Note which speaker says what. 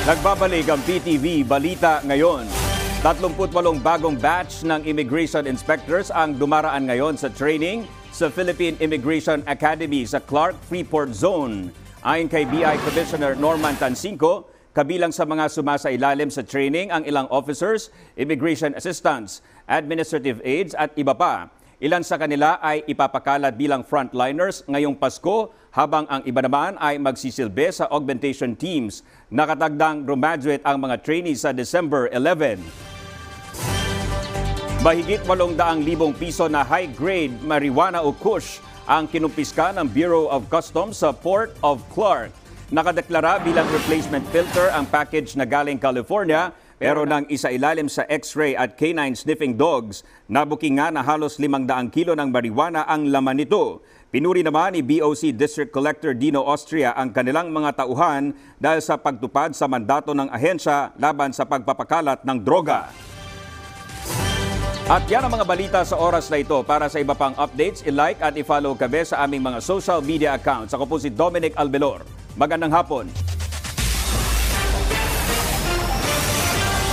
Speaker 1: Nagbabalik ang PTV Balita Ngayon. 38 bagong batch ng immigration inspectors ang dumaraan ngayon sa training sa Philippine Immigration Academy sa Clark Freeport Zone. Ayon kay BI Commissioner Norman Tansinco, kabilang sa mga sumasailalim sa training ang ilang officers, immigration assistants, administrative aides at iba pa. Ilan sa kanila ay ipapakalat bilang frontliners ngayong Pasko habang ang iba naman ay magsisilbi sa augmentation teams. Nakatagdang graduate ang mga trainees sa December 11. Mahigit 800,000 piso na high-grade marijuana o kush ang kinumpiska ng Bureau of Customs sa Port of Clark. Nakadeklara bilang replacement filter ang package na galing California pero nang isailalim sa X-ray at canine sniffing dogs, nabuking nga na halos 500 kilo ng marijuana ang laman nito. Pinuri naman ni BOC District Collector Dino Austria ang kanilang mga tauhan dahil sa pagtupad sa mandato ng ahensya laban sa pagpapakalat ng droga. At yan ang mga balita sa oras na ito. Para sa iba pang updates, i-like at i-follow kami sa aming mga social media accounts. Ako po si Dominic Albelor. Magandang hapon.